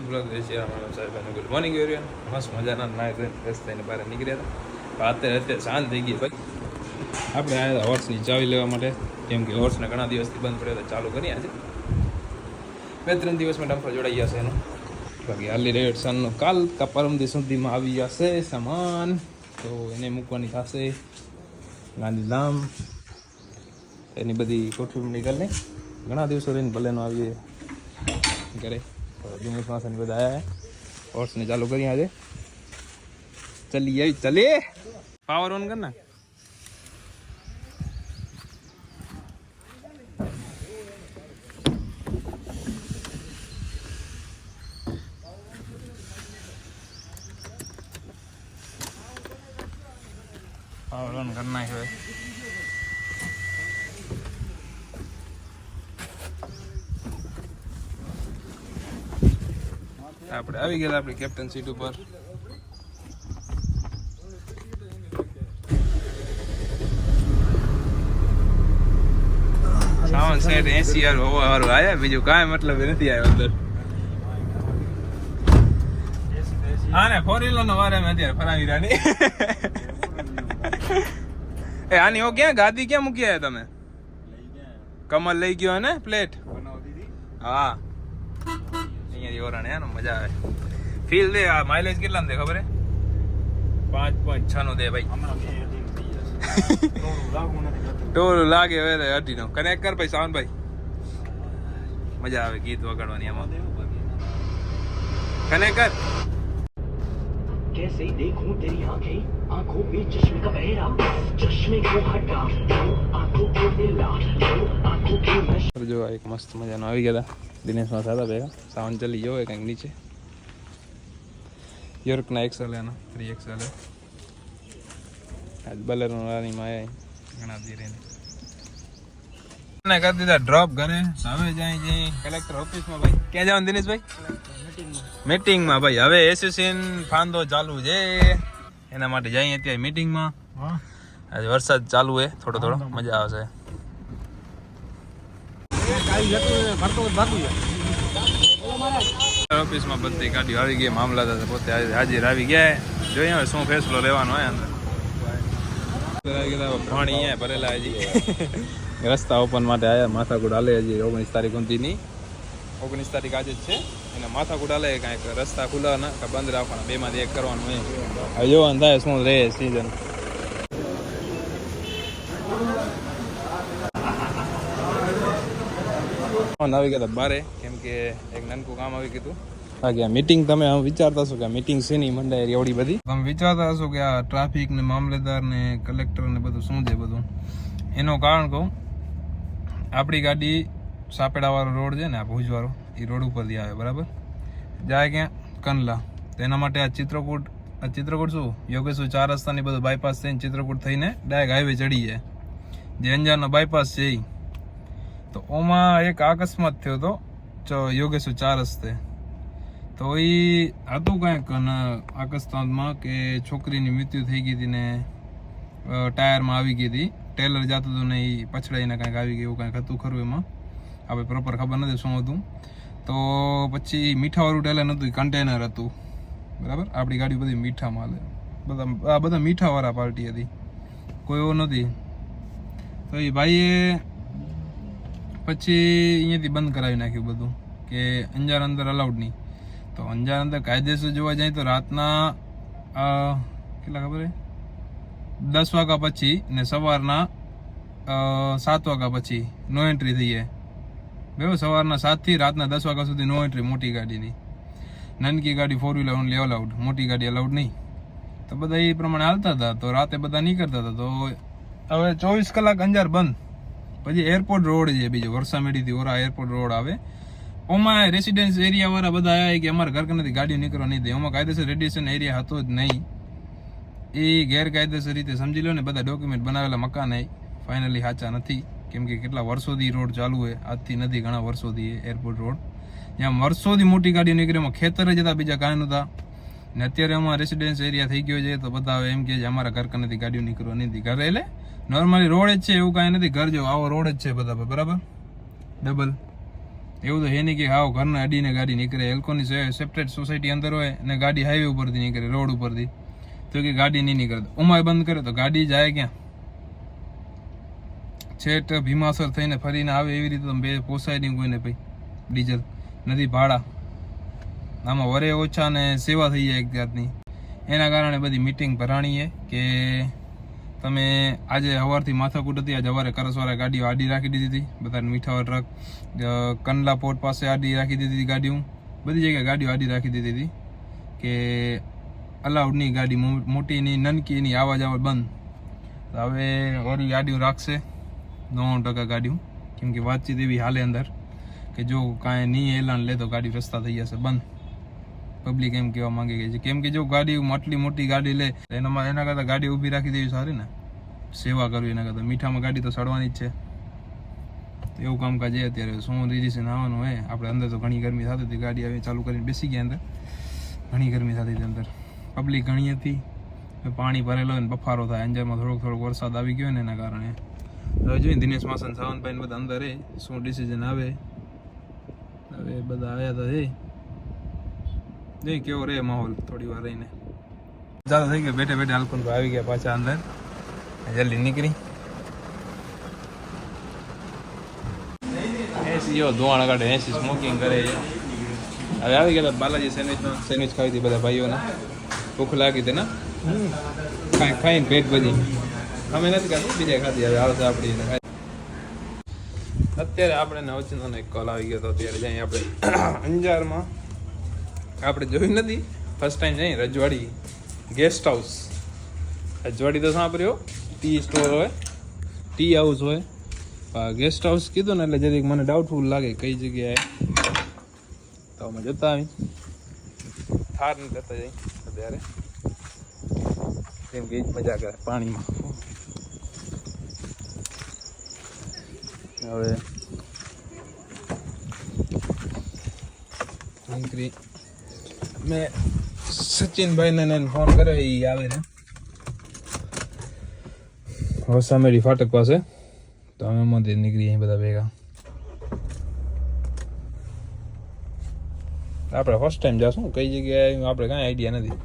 Blog દેશી સાહેબ good morning એરિયન મસ્ત મજાના નાય ધોઈને ફ્રેશ થઈને બહાર નીકળ્યા હતા. અત્યારે શાંત થઈ ગઈ ભાઈ. આપણે આવ્યા હોર્સની ચાવી લેવા માટે, કેમ કે હોર્સને ઘણા દિવસથી બંધ પડ્યો તો ચાલુ કરી આજે 2-3 દિવસમાં ડમ્પર જોડાઈ જશે એનું. બાકી હાલી રેડ સનનો કાલ કા પરમદી સુધીમાં આવી જશે સામાન, તો એને મૂકવાની થશે ગાંધીધામ. એની બધી ગોઠવણી કરી લઈ. ઘણા દિવસો રહીને ભલેનો આવીએ ઘરે. દિનેશ માસાની બધા આવ્યા, હોર્સને ચાલુ કરી આજે. ચલીએ પાવર ઓન કર ના. પાવર ઓન કરના है. આપણે આવી ગયા આપણી કેપ્ટન સીટ ઉપર. સાવન સેટ 80 હોવા વાળું આવ્યા, બીજું કાંઈ મતલબ નથી આવ્યો અંદર. હા ને 4 નો વારે અત્યારે ફરાવી રાની. એ આની હો ક્યાં ગાદી ક્યાં મૂકી આવ્યા તમે? કમલ લઈ ગયો ને પ્લેટ. હા અહીંયા મજા આવે. ફીલ દે. આ માઇલેજ કેટલા દે ખબર હે? 5.6 નો દે ભાઈ. ટોલું લાગે વેરે 18 નો. કનેક્ટ કર ભાઈ સાવન ભાઈ, મજા આવે ગીત વગાડવાની આમાં. કનેક્ટ કર. कैसे देखूं तेरी आंखें, आंखों पे चश्मे का बहेरा, चश्मे को हटा आंखों को दिला, आंखों की नशा. जो एक मस्त मजानो આવી ગયા હતા દિનેશ માં સાદા ભેગા. સાવન ચલી ગયો કંઈક નીચે. યોર્કના એક્સેલ એના 3XL આજ બલેરો નાની માં ઘણા દી રહીને ને કરી દીધા ડ્રોપ ઘરે. હવે જાય જઈ કલેક્ટર ઓફિસમાં ભાઈ. ક્યાં જવાનું દિનેશભાઈ? મીટિંગમાં ભાઈ. હવે એસોસિએશન ફાંદો ચાલુ છે, એના માટે જઈએ અત્યારે મીટિંગમાં. આજે વરસાદ ચાલુ છે થોડો થોડો, મજા આવશે. ઓફિસમાં બધી ગાડીઓ આવી ગઈ, મામલાદાર પોતે હાજર આવી ગયા. જોઈએ હવે શું ફેસલો લેવાનો હોય અંદર. પાણી અહીંયા ભરેલા હજી. રસ્તા ઓપન માટે આવ્યા. માથાકૂટ હાલે હજી 19 તારીખ સુધીની. 19 તારીખ આજે જ છે. એને માથાકૂટ હાલે કાંઈક રસ્તા ખુલ્લા ના બંધ રાખવાના, બેમાંથી એક કરવાનું હોય. હવે જોવાનું થાય શું રહે સિઝન. આવી ગયા બારે, કેમ કે એક નાનકું કામ આવી ગયું. બાકી આ મીટિંગ તમે વિચારતા હશો કે આ મીટિંગ શેની મંડાય એવડી બધી. તમે વિચારતા હશો કે આ ટ્રાફિક ને મામલેદાર ને કલેક્ટર ને બધું શું છે બધું. એનું કારણ કહું, આપણી ગાડી સાપેડાવાળો રોડ છે ને, આ ભુજવાળો, એ રોડ ઉપરથી આવે બરાબર, જાય ક્યાં કંડલા. તો એના માટે આ ચિત્રકૂટ શું યોગેશ્વર 4 રસ્તાની બધું બાયપાસ થઈને ચિત્રકૂટ થઈને ડાયરેક્ટ હાઈવે ચડી જાય, જે અંજારનો બાયપાસ છે એ. તો ઓમાં એક અકસ્માત થયો હતો યોગેશ્વર 4 રસ્તે. તો એ હતું કાંઈક અકસ્માતમાં કે છોકરીની મૃત્યુ થઈ ગઈ હતી ને ટાયરમાં આવી ગઈ હતી. ટેલર જતું હતું ને એ પછડાઈને કાંઈક આવી ગયું, એવું કાંઈક હતું ખરું. એમાં આપણે પ્રોપર ખબર નથી શું હતું. તો પછી મીઠાવાળું ટેલર નહોતું, કન્ટેનર હતું બરાબર. આપણી ગાડી બધી મીઠા માલે, બધા મીઠાવાળા પાર્ટી હતી, કોઈ એવો નથી. તો એ ભાઈએ પછી અહીંયાથી બંધ કરાવી નાખ્યું બધું, કે અંજાર અંદર અલાઉડ નહીં. તો અંજાર અંદર કાયદેસર જોવા જાય તો રાતના કેટલા ખબર હે 10 વાગ્યા પછી ને સવારના 7 વાગ્યા પછી નો એન્ટ્રી થઈ જાય. બરાબર, સવારના 7 થી રાતના 10 વાગ્યા સુધી નો એન્ટ્રી મોટી ગાડીની. નાનકી ગાડી 4 વ્હીલર ઓનલી અલાઉડ, મોટી ગાડી અલાઉડ નહીં. તો બધા એ પ્રમાણે હાલતા હતા. તો રાતે બધા નીકળતા હતા. તો હવે 24 કલાક અંજાર બંધ. પછી એરપોર્ટ રોડ છે બીજો, વરસામેડીથી ઓરા એરપોર્ટ રોડ આવે. ઓમાં રેસિડેન્સ એરિયા વાળા બધા આવ્યા કે અમારા ઘર નથી ગાડીઓ નીકળવા નહીં દે. એમાં કાયદેસર રેડિયેશન એરિયા હતો જ નહીં. એ ગેરકાયદેસર રીતે સમજી લો ને, બધા ડોક્યુમેન્ટ બનાવેલા મકાન ફાઇનલી સાચા નથી. કેમ કે કેટલા વર્ષોથી રોડ ચાલુ હોય, આજથી નથી ઘણા વર્ષોથી એરપોર્ટ રોડ. જ્યાં વર્ષોથી મોટી ગાડીઓ નીકળે, એમાં ખેતર જ હતા, બીજા કાંઈ નહોતા. ને અત્યારે એમાં રેસિડેન્સ એરિયા થઈ ગયો છે. તો બધા એમ કે અમારા ઘર નથી ગાડીઓ નીકળવા નહીં. ઘરે એટલે નોર્મલી રોડ જ છે, એવું કાંઈ નથી. ઘર જેવો આવો રોડ જ છે બધા બરાબર, ડબલ. એવું તો હે નહીં કે હાવ ઘરના અડીને ગાડી નીકળે. એ લોકોની સેપરેટ સોસાયટી અંદર હોય અને ગાડી હાઈવે ઉપરથી નીકળે, રોડ ઉપરથી, તો કે ગાડી નહીં નીકળે. ઉમાય બંધ કરે તો ગાડી જાય ક્યાં? છેટ ભીમાસર થઈને ફરીને આવે એવી રીતે બે પોસાય નહીં કોઈને. ભાઈ ડીઝલ નથી, ભાડા આમાં વરે ઓછા ને સેવા થઈ જાય એક જાતની. એના કારણે બધી મિટિંગ ભરાણી છે કે તમે આજે સવારથી માથાકૂટ હતી. આજે સવારે કરસવાળા ગાડીઓ આડી રાખી દીધી હતી, બધા મીઠાવા ટ્રક કંડલા પોર્ટ પાસે આડી રાખી દીધી હતી ગાડીઓ, બધી જગ્યાએ ગાડીઓ આડી રાખી દીધી હતી કે અલાઉડની ગાડી મોટીની નનકીની આવા જવા બંધ. હવે વળી ગાડીઓ રાખશે 99% ગાડીઓ, કેમ કે વાતચીત એવી હાલે અંદર કે જો કાંઈ નહીં એલાન લે તો ગાડી રસ્તા થઈ જશે બંધ. પબ્લિક એમ કહેવા માંગે છે, કેમ કે જો ગાડી આટલી મોટી ગાડી લે એના કરતાં ગાડી ઊભી રાખી દેવી સારી ને, સેવા કરવી એના કરતાં. મીઠામાં ગાડી તો સડવાની જ છે. એવું કામકાજ છે અત્યારે. શું રિઝિશન આવવાનું હોય આપણે અંદર તો ઘણી ગરમી થતી હતી, ગાડી આવી ચાલુ કરીને બેસી ગયા અંદર, ઘણી ગરમી થતી હતી અંદર, પબ્લિક ઘણી હતી, પાણી ભરેલો હોય ને બફારો થાય. અંજારમાં થોડોક વરસાદ આવી ગયો ને એના કારણે. હવે જોઈએ દિનેશ માસન સાવનભાઈ બધા અંદર શું ડિસિઝન આવે. હવે બધા આવ્યા તો નહીં કેવો રે માહોલ થોડી વાર રહીને ચાલુ થઈ ગયો. બેઠે બેઠે હાલકુંડ આવી ગયા પાછા અંદર, જલ્દી નીકળી. એસી જો ધોવાણ કાઢે, એસી સ્મોકિંગ કરે. હવે આવી ગયા બાલાજી સેન્ડવિચ ખાવી હતી બધા ભાઈઓને, ભૂખ લાગી હતી ને, ખાઈને પેટ ભરી. અમે નથી ખાધું, બીજા ખાધી. હવે આવશે આપણી. અત્યારે આપણે નવચંદનો એક કોલ આવી ગયો હતો. અત્યારે જઈએ આપણે અંજારમાં, આપણે જોયું નથી, ફર્સ્ટ ટાઈમ જઈએ રજવાડી ગેસ્ટ હાઉસ. રજવાડી તો સાંભળ્યો, ટી સ્ટોર હોય, ટી હાઉસ હોય, ગેસ્ટ હાઉસ કીધું ને એટલે જરીક મને ડાઉટફુલ લાગે કઈ જગ્યાએ. તો અમે જતા આવી થાર ને જતા જઈ અત્યારે, કેમ કે મજા કરે પાણીમાં. હવે નીકળી મેં સચિનભાઈને ફોન કર્યો, એ આવે ને હોસામેડી ફાટક પાસે. તો અમે એમાંથી નીકળીએ બધા ભેગા. આપણે ફર્સ્ટ ટાઈમ જાશું, કઈ જગ્યાએ આપણે કાંઈ આઈડિયા નથી.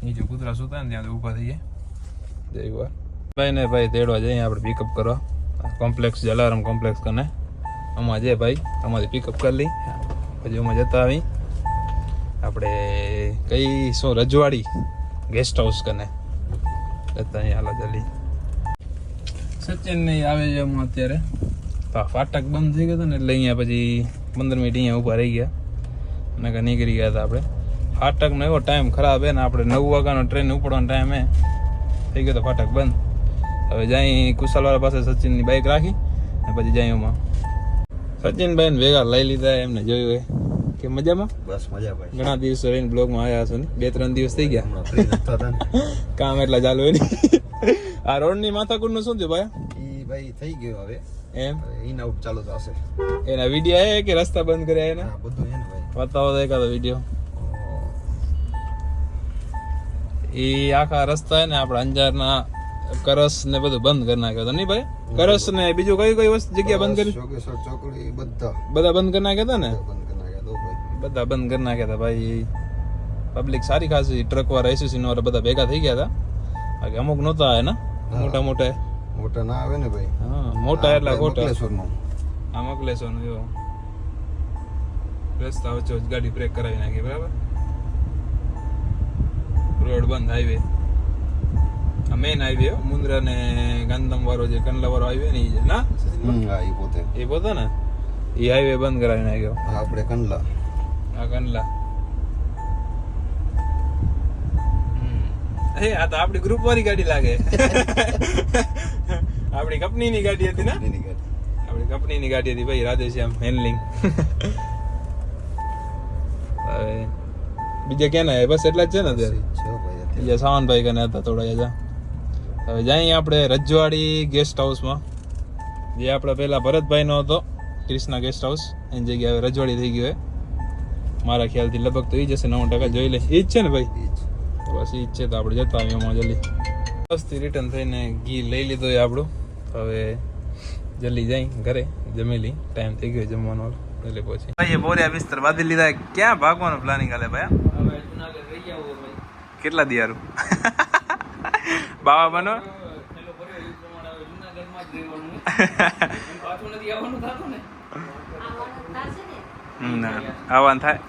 નીચે કૂતરા સુતા ને ત્યાં ઊભા થઈએ જઈ વાર ભાઈ ને ભાઈ તેડવા જઈએ આપણે પિકઅપ કરવા કોમ્પ્લેક્સ જલારામ કોમ્પ્લેક્સ કને. આમાં જે ભાઈ અમારી પિકઅપ કરી લઈ, પછી અમે જતા આવી આપણે કઈ શું રજવાડી ગેસ્ટ હાઉસ કને જતા અહીં. હાલો જલ્દી. સચિન નહીં આવે છે હું અત્યારે, ફાટક બંધ થઈ ગયો હતો ને એટલે અહીંયા પછી 15 મિનિટ અહીંયા ઊભા રહી ગયા અને કાં નીકળી ગયા હતા આપણે. ફાટકનો એવો ટાઈમ ખરાબ હે ને, આપણે 9 વાગ્યાનો ટ્રેન ઉપડવાનો ટાઈમ હે, થઈ ગયો તો ફાટક બંધ. હવે જાય કુશાલવાળા પાસે સચિનની બાઇક રાખી અને પછી જાય એમાં સચિનભાઈ ને ભેગા લઈ લીધા. એમને જોયું હોય કે મજામાં? બસ મજા ભાઈ. ઘણા દિવસ રહીને બ્લોગમાં આવ્યા હશો ને, 2-3 દિવસ થઈ ગયા, કામ એટલા ચાલુ હોય ને. આ રોડની માથાકૂટનું શું થયું ભાઈ? ઈ ભાઈ થઈ ગયો હવે એમ, ઇન આઉટ ચાલુ થશે. એના વિડીયો આયા કે રસ્તા બંધ કર્યા એના? હા બધું હે ને ભાઈ. બતાવો તો એકાદો વિડીયો. એ આખા રસ્તા હે ને આપણે અંજારના કરસ ને બધું બંધ કરી નાખ્યો હતો નહીં ભાઈ? કરસ ને બીજું કઈ વસ્તુ જગ્યા બંધ કરી? ચોકેશ્વર ચોકડી બધા બંધ કરી નાખ્યા હતા ને? બંધ કરી નાખ્યા તો ભાઈ. બધા બંધ કરી નાખ્યા હતા ભાઈ. પબ્લિક સારી ખાસી ટ્રક વાળા એસોસિએશન વાળા બધા ભેગા થઈ ગયા હતા. બાકી અમુક નહોતા હે ને મોટા મોટા ના આવે ને ભાઈ. હા મોટા એટલા ખોટા. મકલેશ્વરનું આ મકલેશ્વરનું એવો રસ્તા વચ્ચે ગાડી બ્રેક કરાવી નાખી બરાબર. રોડ બંધ, હાઈવે આ મેઇન હાઈવે મુન્દ્રા ને ગાંધીધામ વાળો જે કંડલા વાળો હાઈવે ને એ ના હા એ પોતે ને એ હાઈવે બંધ કરાવી નાખ્યો. આપણે કંડલા કંડલા. આ તો આપડી ગ્રુપ વાળી ગાડી લાગે. આપડી કંપનીની ગાડી હતી ને? આપડી કંપનીની ગાડી હતી ભાઈ, રાધેશ્યામ હેન્ડલિંગ. હવે બીજા ક્યાં ના બસ એટલા જ છે ને અત્યારે? બીજા સાવનભાઈ કને હતા થોડા જા. હવે જાય આપણે રજવાડી ગેસ્ટ હાઉસમાં, જે આપણે પેલા ભરતભાઈ નો હતો ક્રિષ્ના ગેસ્ટ હાઉસ, એની જગ્યાએ હવે રજવાડી થઈ ગયો. મારા ખ્યાલથી લગભગ તો એ જશે 9% જોઈ લે. એ જ છે ને ભાઈ? બસ એ જ છે. તો આપણે જતા આવીએ એમાં જલ્દી. બસથી રિટર્ન થઈને ઘી લઈ લીધું એ આપણું. હવે જલ્દી જઈ ઘરે જમી લઈ ટાઈમ થઈ ગયો જમવાનો એટલે પછી ભાઈ બોર્યા બિસ્તર બાંધી લીધા ક્યાં ભાગવાનું પ્લાનિંગ હાલે ભાઈ કેટલા દિયારું બાવા બનો ના આવવાનું થાય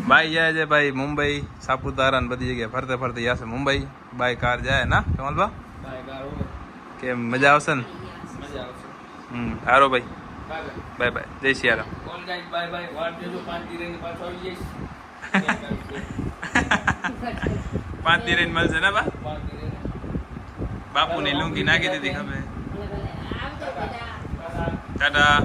ભાઈ જાય છે ભાઈ મુંબઈ સાપુતારા ને બધી જગ્યાએ ફરતે ફરતે જશે મુંબઈ બાય કાર જાય ના કમલભા કેમ મજા આવશે ને સારો ભાઈ બાય બાય જય સિયારામ 5 દી રહીને મળશે ને બા બાપુની લુંગી નાખી દીધી ખબર ટાટા